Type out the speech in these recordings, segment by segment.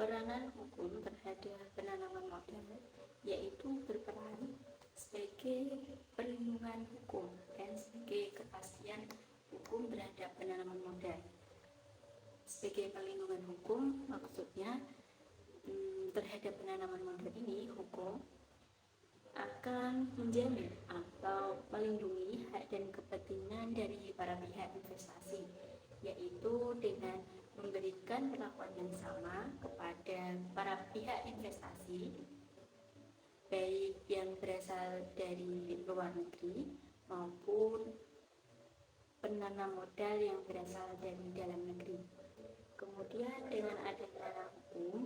Peranan hukum terhadap penanaman modal yaitu berperan sebagai perlindungan hukum dan sebagai kepastian hukum terhadap penanaman modal. Sebagai perlindungan hukum maksudnya terhadap penanaman modal ini, hukum akan menjamin atau melindungi hak dan kepentingan dari para pihak investasi, yaitu dengan memberikan perlakuan yang sama kepada para pihak investasi, baik yang berasal dari luar negeri maupun penanam modal yang berasal dari dalam negeri. Kemudian dengan adanya hukum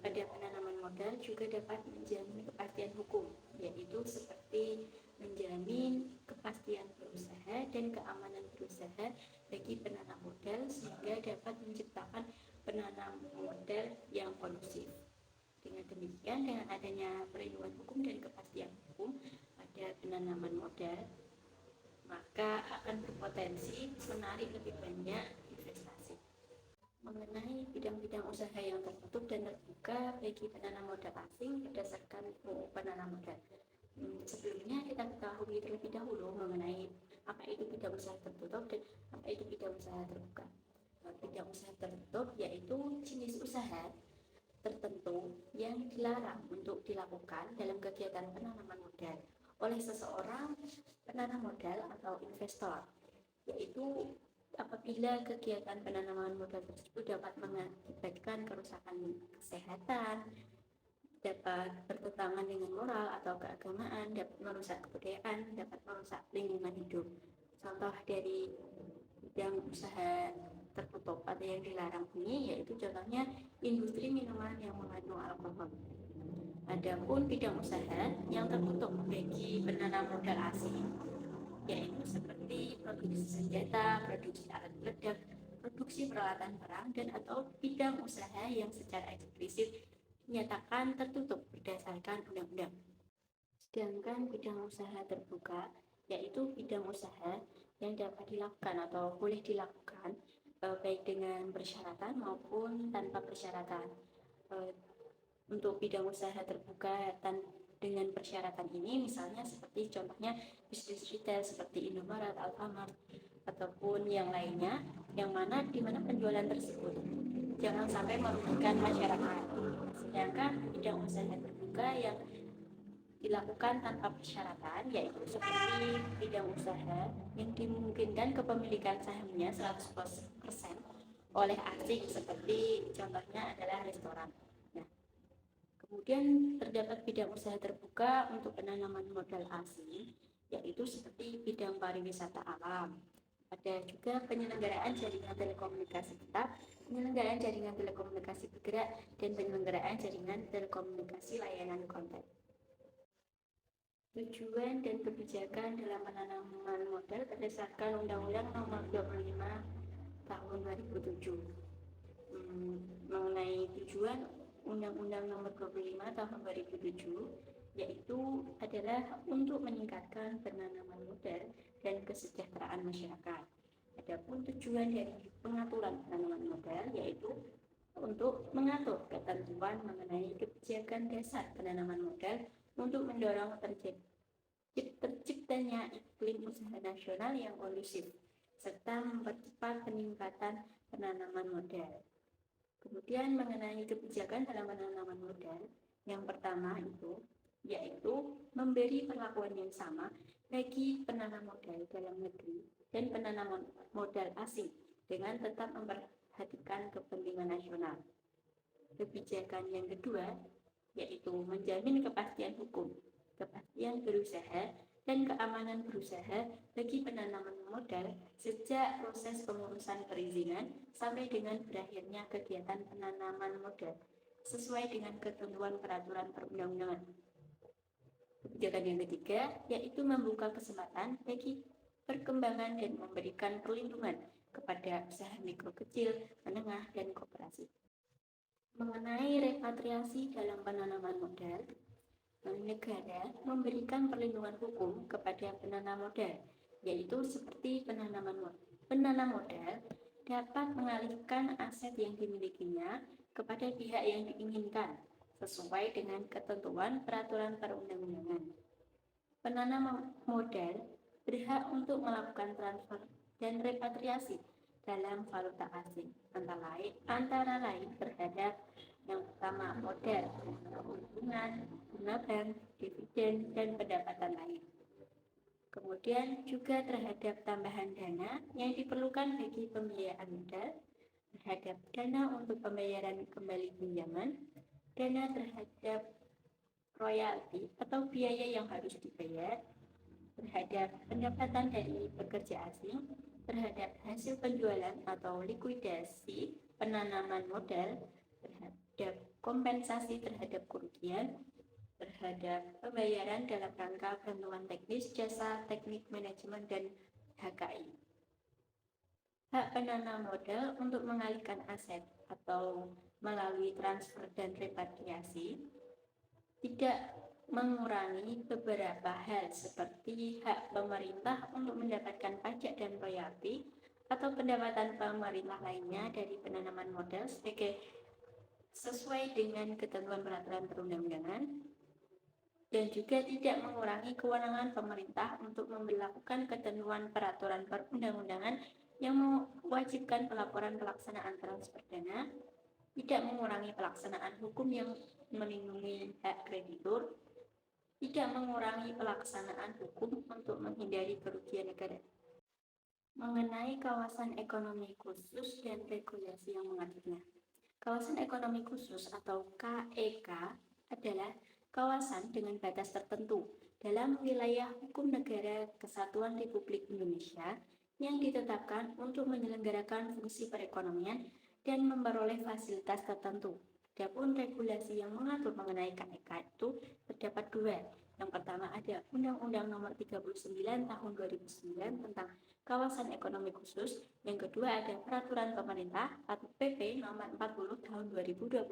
pada penanaman modal juga dapat menjamin kepastian hukum, yaitu seperti menjamin kepastian berusaha dan keamanan berusaha bagi penanam modal sehingga dapat menciptakan penanam modal yang kondusif. Dengan demikian, dengan adanya perlindungan hukum dan kepastian hukum pada penanaman modal, maka akan berpotensi menarik lebih banyak investasi. Mengenai bidang-bidang usaha yang tertutup dan terbuka bagi penanam modal asing berdasarkan UU Penanam Modal. Sebelumnya kita ketahui terlebih dahulu mengenai apa itu bidang usaha tertutup dan apa itu bidang usaha terbuka. Bidang usaha tertutup yaitu jenis usaha tertentu yang dilarang untuk dilakukan dalam kegiatan penanaman modal oleh seseorang penanam modal atau investor, yaitu apabila kegiatan penanaman modal tersebut dapat mengakibatkan kerusakan kesehatan, dapat bertentangan dengan moral atau keagamaan, dapat merusak kebudayaan, dapat merusak lingkungan hidup. Contoh dari bidang usaha tertutup atau yang dilarang ini yaitu contohnya industri minuman yang mengandung alkohol. Adapun bidang usaha yang tertutup bagi penanam modal asing yaitu seperti produksi senjata, produksi alat peledak, produksi peralatan perang, dan atau bidang usaha yang secara eksplisit dinyatakan tertutup berdasarkan undang-undang. Sedangkan bidang usaha terbuka yaitu bidang usaha yang dapat dilakukan atau boleh dilakukan baik dengan persyaratan maupun tanpa persyaratan. Untuk bidang usaha terbuka dengan persyaratan ini misalnya seperti contohnya bisnis retail seperti Indomaret, Alfamart ataupun yang lainnya, yang mana di mana penjualan tersebut jangan sampai merugikan masyarakat. Sedangkan bidang usaha terbuka yang dilakukan tanpa persyaratan yaitu seperti bidang usaha yang dimungkinkan kepemilikan sahamnya 100% oleh asing seperti contohnya adalah restoran. Kemudian terdapat bidang usaha terbuka untuk penanaman modal asing, yaitu seperti bidang pariwisata alam. Ada juga penyelenggaraan jaringan telekomunikasi tetap, penyelenggaraan jaringan telekomunikasi bergerak, dan penyelenggaraan jaringan telekomunikasi layanan konten. Tujuan dan kebijakan dalam penanaman modal berdasarkan Undang-Undang Nomor 25 Tahun 2007. Mengenai tujuan Undang-Undang Nomor 25 Tahun 2007 yaitu adalah untuk meningkatkan penanaman modal dan kesejahteraan masyarakat. Adapun tujuan dari pengaturan penanaman modal yaitu untuk mengatur ketentuan mengenai kebijakan dasar penanaman modal untuk mendorong terciptanya iklim usaha nasional yang kondusif serta mempercepat peningkatan penanaman modal. Kemudian mengenai kebijakan dalam penanaman modal, yang pertama itu yaitu memberi perlakuan yang sama bagi penanam modal dalam negeri dan penanam modal asing dengan tetap memperhatikan kepentingan nasional. Kebijakan yang kedua yaitu menjamin kepastian hukum, kepastian berusaha, dan keamanan berusaha bagi penanaman modal sejak proses pengurusan perizinan sampai dengan berakhirnya kegiatan penanaman modal sesuai dengan ketentuan peraturan perundang-undangan. Kebijakan yang ketiga yaitu membuka kesempatan bagi perkembangan dan memberikan perlindungan kepada usaha mikro kecil, menengah, dan koperasi. Mengenai repatriasi dalam penanaman modal, negara memberikan perlindungan hukum kepada penanam modal, yaitu seperti penanam modal dapat mengalihkan aset yang dimilikinya kepada pihak yang diinginkan sesuai dengan ketentuan peraturan perundang-undangan. Penanam modal berhak untuk melakukan transfer dan repatriasi dalam valuta asing, antara lain terhadap yang pertama modal, keuntungan, bunga bank, dividen, dan pendapatan lain. Kemudian juga terhadap tambahan dana yang diperlukan bagi pembiayaan modal, terhadap dana untuk pembayaran kembali pinjaman, dana terhadap royalti atau biaya yang harus dibayar, terhadap pendapatan dari pekerja asing, terhadap hasil penjualan atau likuidasi penanaman modal, terhadap kompensasi terhadap kerugian, terhadap pembayaran dalam rangka bantuan teknis, jasa, teknik, manajemen, dan HKI. Hak penanam modal untuk mengalihkan aset atau melalui transfer dan repatriasi tidak mengurangi beberapa hal seperti hak pemerintah untuk mendapatkan pajak dan royalti atau pendapatan pemerintah lainnya dari penanaman modal sesuai dengan ketentuan peraturan perundang-undangan, dan juga tidak mengurangi kewenangan pemerintah untuk memberlakukan ketentuan peraturan perundang-undangan yang mewajibkan pelaporan pelaksanaan transfer dana, tidak mengurangi pelaksanaan hukum yang melindungi hak kreditur, tidak mengurangi pelaksanaan hukum untuk menghindari kerugian negara. Mengenai kawasan ekonomi khusus dan regulasi yang mengaturnya. Kawasan ekonomi khusus atau KEK adalah kawasan dengan batas tertentu dalam wilayah hukum negara Kesatuan Republik Indonesia yang ditetapkan untuk menyelenggarakan fungsi perekonomian dan memperoleh fasilitas tertentu. Adapun regulasi yang mengatur mengenai KEK itu terdapat dua. Yang pertama ada Undang-Undang Nomor 39 Tahun 2009 tentang Kawasan Ekonomi Khusus. Yang kedua ada Peraturan Pemerintah atau PP Nomor 40 Tahun 2021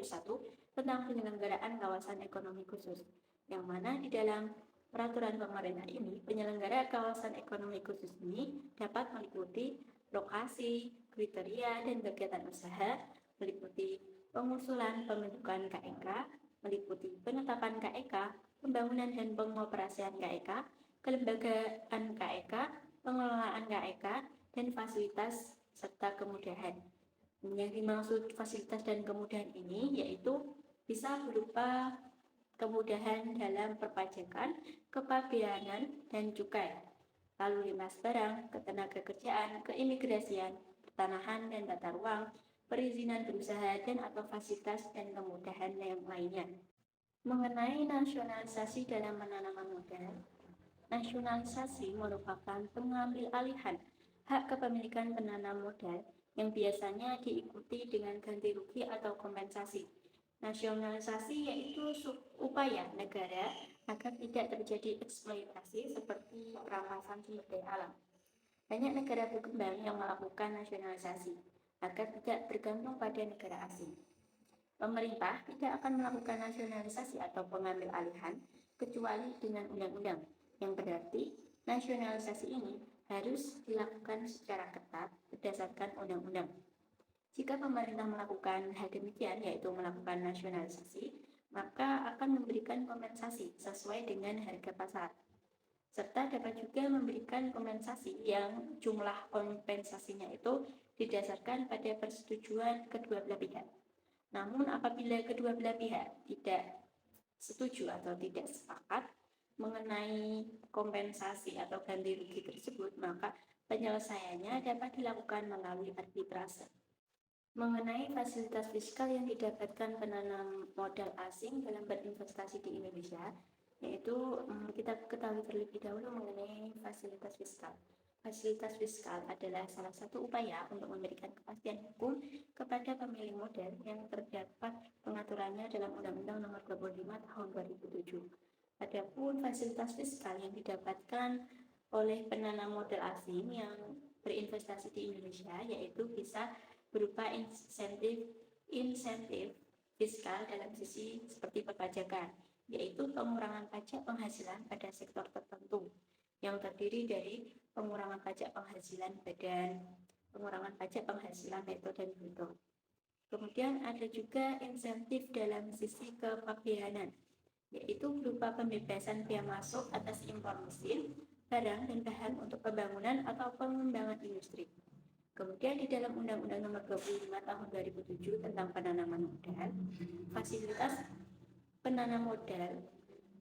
tentang penyelenggaraan kawasan ekonomi khusus. Yang mana di dalam peraturan pemerintah ini, penyelenggara kawasan ekonomi khusus ini dapat meliputi lokasi, kriteria, dan kegiatan usaha, meliputi pengusulan pembentukan KEK, meliputi penetapan KEK, pembangunan dan pengoperasian KEK, kelembagaan KEK, pengelolaan KEK, dan fasilitas serta kemudahan. Yang dimaksud fasilitas dan kemudahan ini yaitu bisa berupa kemudahan dalam perpajakan, kepabeanan, dan cukai, lalu lintas barang, ketenagakerjaan, keimigrasian, pertanahan dan tata ruang, perizinan berusaha dan atau fasilitas dan kemudahan yang lainnya. Mengenai nasionalisasi dalam penanaman modal, nasionalisasi merupakan pengambil alihan hak kepemilikan penanam modal yang biasanya diikuti dengan ganti rugi atau kompensasi. Nasionalisasi yaitu upaya negara agar tidak terjadi eksploitasi seperti perampasan sumber daya alam. Banyak negara berkembang yang melakukan nasionalisasi agar tidak bergantung pada negara asing. Pemerintah tidak akan melakukan nasionalisasi atau pengambil alihan kecuali dengan undang-undang, yang berarti nasionalisasi ini harus dilakukan secara ketat berdasarkan undang-undang. Jika pemerintah melakukan hal demikian, yaitu melakukan nasionalisasi, maka akan memberikan kompensasi sesuai dengan harga pasar, serta dapat juga memberikan kompensasi yang jumlah kompensasinya itu didasarkan pada persetujuan kedua belah pihak. Namun apabila kedua belah pihak tidak setuju atau tidak sepakat mengenai kompensasi atau ganti rugi tersebut, maka penyelesaiannya dapat dilakukan melalui arbitrase. Mengenai fasilitas fiskal yang didapatkan penanam modal asing dalam berinvestasi di Indonesia, yaitu kita ketahui terlebih dahulu mengenai fasilitas fiskal. Fasilitas fiskal adalah salah satu upaya untuk memberikan kepastian hukum kepada pemilik modal yang terdapat pengaturannya dalam Undang-Undang Nomor 25 Tahun 2007. Adapun fasilitas fiskal yang didapatkan oleh penanam modal asing yang berinvestasi di Indonesia yaitu bisa berupa insentif fiskal dalam sisi seperti perpajakan, yaitu pengurangan pajak penghasilan pada sektor tertentu yang terdiri dari pengurangan pajak penghasilan badan pengurangan pajak penghasilan neto dan bruto. Kemudian ada juga insentif dalam sisi kepabeanan, yaitu berupa pembebasan bea masuk atas impor mesin, barang, dan bahan untuk pembangunan atau pengembangan industri. Kemudian di dalam Undang-Undang Nomor 25 Tahun 2007 tentang penanaman modal, fasilitas penanam modal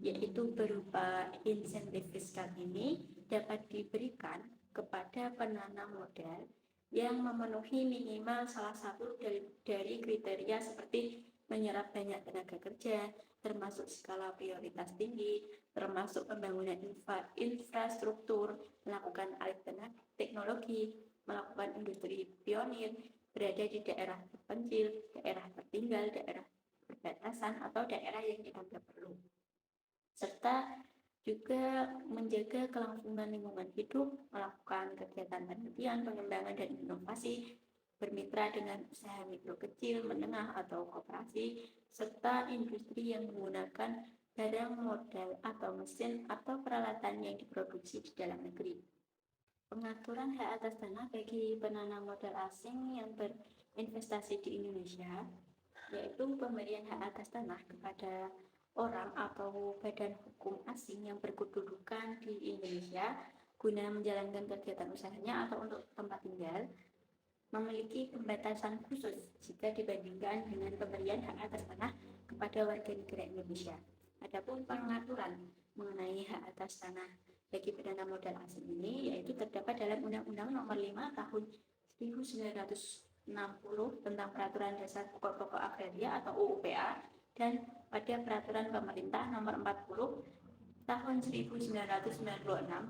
yaitu berupa insentif fiskal ini dapat diberikan kepada penanam modal yang memenuhi minimal salah satu dari kriteria seperti menyerap banyak tenaga kerja, termasuk skala prioritas tinggi, termasuk pembangunan infrastruktur, melakukan alih teknologi, melakukan industri pionir, berada di daerah terpencil, daerah tertinggal, daerah perbatasan, atau daerah yang dianggap perlu. Serta juga menjaga kelangsungan lingkungan hidup, melakukan kegiatan penelitian, pengembangan, dan inovasi, bermitra dengan usaha mikro kecil, menengah, atau koperasi, serta industri yang menggunakan barang modal atau mesin atau peralatan yang diproduksi di dalam negeri. Pengaturan hak atas tanah bagi penanam modal asing yang berinvestasi di Indonesia, yaitu pemberian hak atas tanah kepada orang atau badan hukum asing yang berkedudukan di Indonesia guna menjalankan kegiatan usahanya atau untuk tempat tinggal, memiliki pembatasan khusus jika dibandingkan dengan pemberian hak atas tanah kepada warga negara Indonesia. Adapun pengaturan mengenai hak atas tanah bagi penanam modal asing ini yaitu terdapat dalam Undang-Undang Nomor 5 Tahun 1960 tentang Peraturan Dasar Pokok-pokok Agraria atau UUPA, dan pada Peraturan Pemerintah Nomor 40 Tahun 1996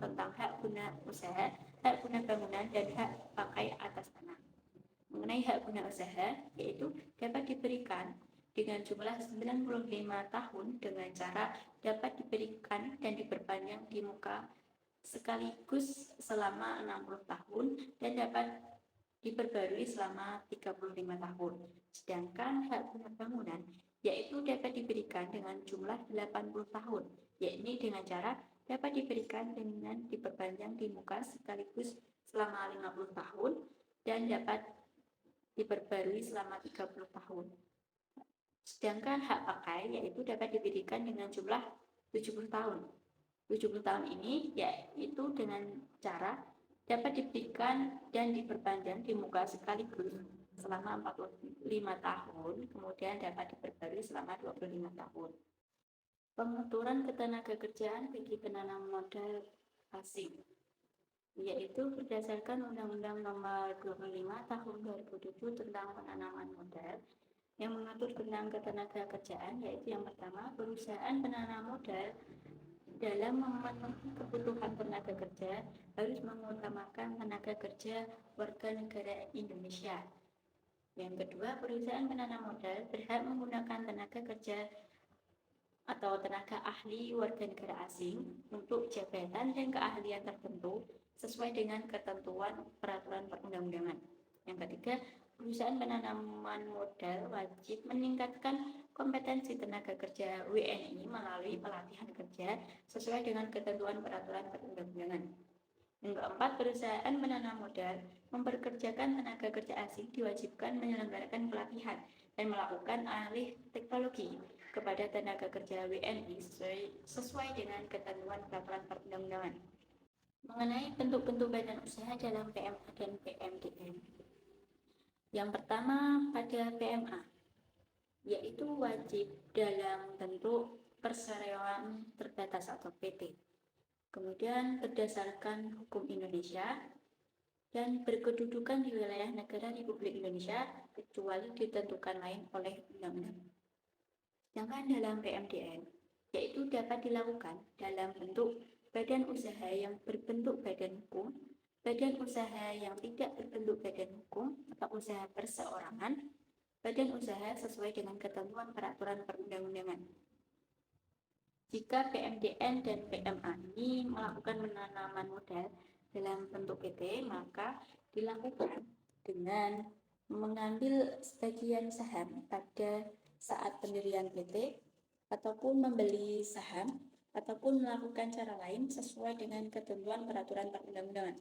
tentang hak guna usaha, hak guna bangunan, dan hak pakai atas tanah. Mengenai hak guna usaha, yaitu dapat diberikan dengan jumlah 95 tahun dengan cara dapat diberikan dan diperpanjang di muka sekaligus selama 60 tahun dan dapat diperbarui selama 35 tahun. Sedangkan hak guna bangunan yaitu dapat diberikan dengan jumlah 80 tahun, yakni dengan cara dapat diberikan dengan diperpanjang di muka sekaligus selama 50 tahun dan dapat diperbarui selama 30 tahun. Sedangkan hak pakai yaitu dapat diberikan dengan jumlah 70 tahun. 70 tahun ini yaitu dengan cara dapat diberikan dan diperpanjang di muka sekaligus selama 45 tahun, kemudian dapat diperbarui selama 25 tahun. Pengaturan ketenagakerjaan bagi penanam modal asing, yaitu berdasarkan Undang-Undang Nomor 25 Tahun 2007 tentang penanaman modal yang mengatur tentang ketenagakerjaan, yaitu yang pertama, perusahaan penanam modal dalam memenuhi kebutuhan tenaga kerja harus mengutamakan tenaga kerja warga negara Indonesia. Yang kedua, perusahaan penanam modal berhak menggunakan tenaga kerja atau tenaga ahli warga negara asing untuk jabatan dan keahlian tertentu sesuai dengan ketentuan peraturan perundang-undangan. Yang ketiga, perusahaan penanaman modal wajib meningkatkan kompetensi tenaga kerja WNI melalui pelatihan kerja sesuai dengan ketentuan peraturan perundang-undangan. Yang keempat, perusahaan penanam modal memperkerjakan tenaga kerja asing diwajibkan menyelenggarakan pelatihan dan melakukan alih teknologi kepada tenaga kerja WNI sesuai dengan ketentuan peraturan perundang-undangan. Mengenai bentuk-bentuk badan usaha dalam PMA dan PMDN. Yang pertama pada PMA, yaitu wajib dalam bentuk perseroan terbatas atau PT. Kemudian berdasarkan hukum Indonesia dan berkedudukan di wilayah negara Republik Indonesia kecuali ditentukan lain oleh undang-undang. Sedangkan dalam PMDN, yaitu dapat dilakukan dalam bentuk badan usaha yang berbentuk badan hukum, badan usaha yang tidak berbentuk badan hukum atau usaha perseorangan, badan usaha sesuai dengan ketentuan peraturan perundang-undangan. Jika PMDN dan PMA ini melakukan penanaman modal dalam bentuk PT, maka dilakukan dengan mengambil sebagian saham pada saat pendirian PT, ataupun membeli saham, ataupun melakukan cara lain sesuai dengan ketentuan peraturan perundang-undangan.